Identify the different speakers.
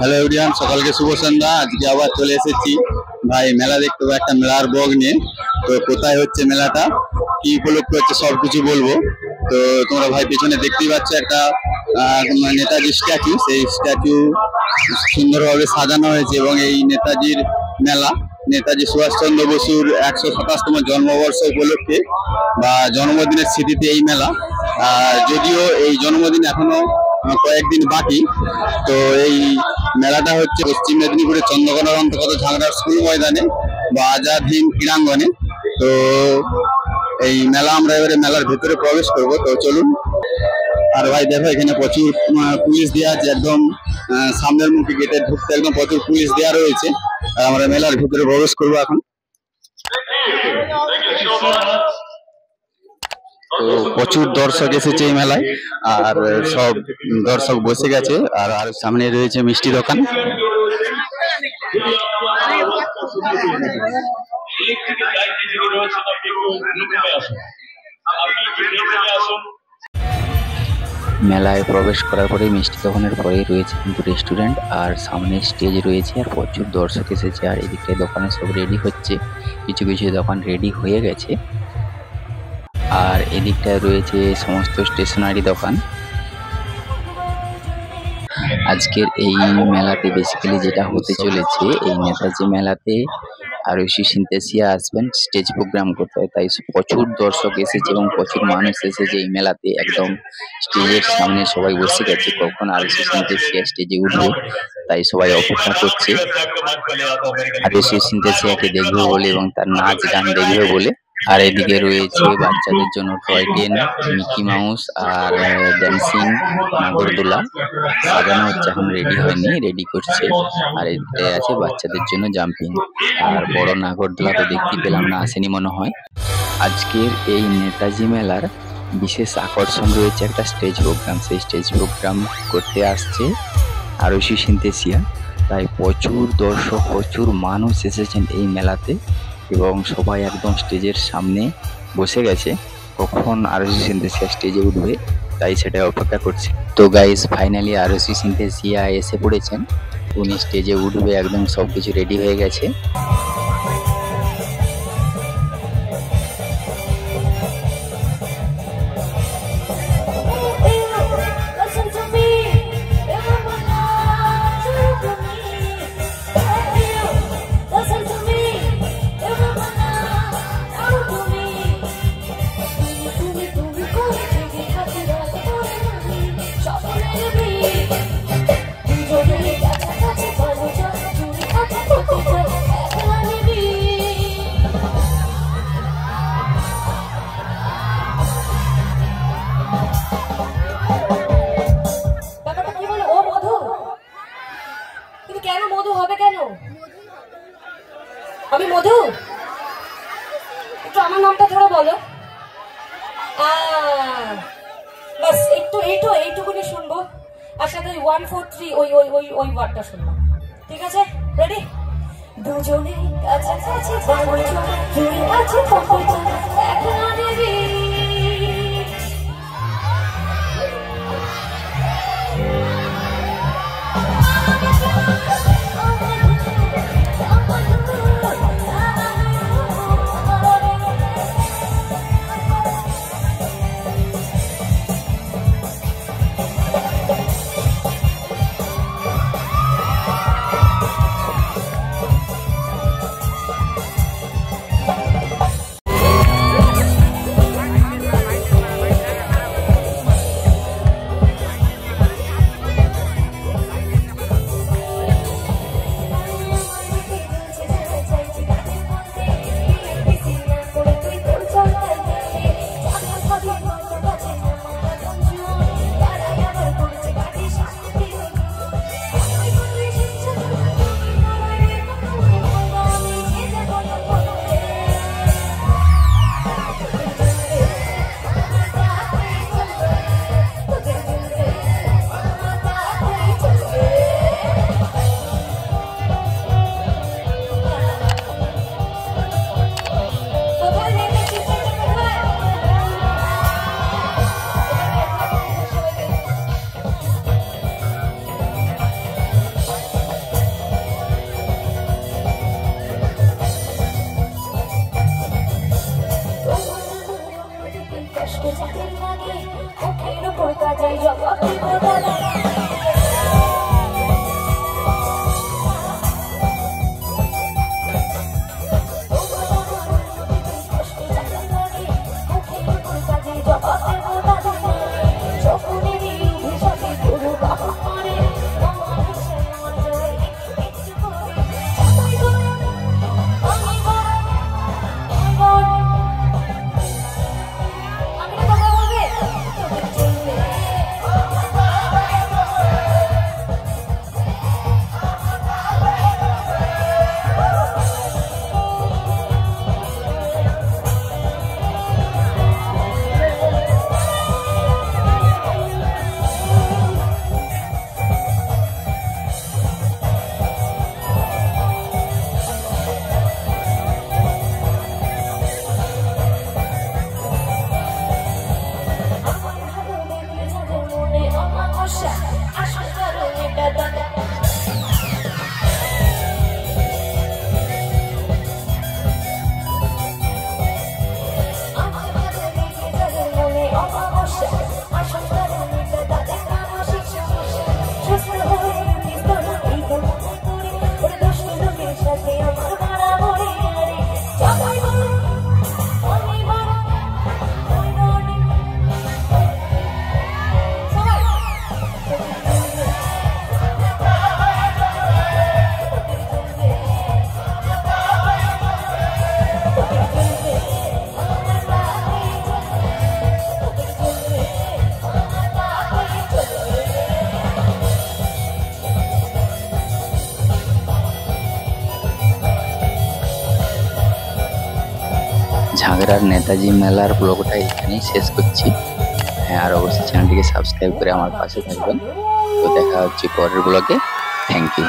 Speaker 1: Hello everyone, সকালকে শুভ সন্ধ্যা। আজকে আবার চলে এসেছি ভাই মেলা দেখতে, একটা মেলার ব্লগ নিয়ে। তো কোথায় হচ্ছে মেলাটা, কি উপলক্ষে হচ্ছে সবকিছু বলবো। তো তোমরা ভাই পেছনে দেখতেই পাচ্ছ একটা নেতাজি স্ট্যাচু। সেই স্ট্যাচু সুন্দরভাবে সাজানো হয়েছে এবং এই নেতাজির মেলা নেতাজি সুভাষচন্দ্র বসুর 127তম জন্মবর্ষ উপলক্ষে বা জন্মদিনের স্মৃতিতে এই মেলা। যদিও এই জন্মদিন এখনো কয়েকদিন বাকি। তো এই মেলাটা হচ্ছে পশ্চিম মেদিনীপুরের চন্দ্রকোনার অন্তর্গত ঝাংড়ার স্কুল ময়দানে বা আজাদ হিন্দ ক্রীড়াঙ্গনে। তো এই মেলা আমরা এবারে মেলার ভেতরে প্রবেশ করব। তো চলুন। আর ভাই দেখো, এখানে প্রচুর পুলিশ দেওয়া আছে, একদম সামনের মুখে গেটে ঢুকতে একদম প্রচুর পুলিশ দেওয়া রয়েছে। আমরা মেলার ভেতরে প্রবেশ করবো এখন। তো প্রচুর দর্শক এসেছে এই মেলায়, আর সব দর্শক বসে গেছে। আর সামনে রয়েছে মিষ্টি দোকান। মেলায় প্রবেশ করার পরে মিষ্টি দোকানের পরেই রয়েছে কিন্তু রেস্টুরেন্ট, আর সামনে স্টেজ রয়েছে, আর প্রচুর দর্শক এসেছে। আর এদিকটায় দোকানে সব রেডি হচ্ছে, কিছু কিছু দোকান রেডি হয়ে গেছে। আর এদিকটায় রয়েছে সমস্ত স্টেশনারি দোকান। আজকের এই মেলাতে বেসিক্যালি যেটা হতে চলেছে, এই নেতাজি মেলাতে আরুষি সিনথেসিয়া আসবেন স্টেজ প্রোগ্রাম করতে, তাই প্রচুর দর্শক এসেছে এবং প্রচুর মানুষ এসেছে এই মেলাতে। একদম স্টেজের সামনে সবাই বসে গেছে, কখন আরুষি সিনথেসিয়া স্টেজে উঠবে, তাই সবাই অপেক্ষা করছে আরুষি সিনথেসিয়াকে দেখবে বলে এবং তার নাচ গান দেখবে বলে। আর এদিকে রয়েছে বাচ্চাদের জন্য toy train, Mickey mouse are dancing নাগরদোলা সাজানো হচ্ছে, এখন রেডি হয়নি, রেডি করছে। আর এদিকে আছে বাচ্চাদের জন্য জাম্পিং। আর বড় নাগরদোলা তো দেখতে পেলাম না, আসেনি মনে হয়। আজকের এই নেতাজি মেলার বিশেষ আকর্ষণ রয়েছে একটা স্টেজ প্রোগ্রাম। সেই স্টেজ প্রোগ্রাম করতে আসছে আরুষি সিনথেসিয়া, তাই প্রচুর দর্শক, প্রচুর মানুষ এসেছেন এই মেলাতে এবং সবাই একদম স্টেজের সামনে বসে গেছে, কখন আরুষি সিনথেসিয়া স্টেজে উঠবে, তাই সেটাই অপেক্ষা করছে। তো গাইস, ফাইনালি আরুষি সিনথেসিয়া এসে পড়েছেন, উনি স্টেজে উঠবে, একদম সবকিছু রেডি হয়ে গেছে।
Speaker 2: আমি মধু, একটু আমার নামটা ধরো বলো। বাস একটু এইটুকুনি শুনবো, আর সাথে 1 4 3 ওই ওয়ার্ডটা শুনবো, ঠিক আছে? রেডি? দুজনে কাছাকাছি
Speaker 1: বন্ধুরা নেতাজি মেলার ব্লগটা এখানেই শেষ করছি। হ্যাঁ, আর অবশ্যই চ্যানেলটিকে সাবস্ক্রাইব করে আমার পাশে থাকবেন। তো দেখা হচ্ছে পরের ব্লগে। Thank you.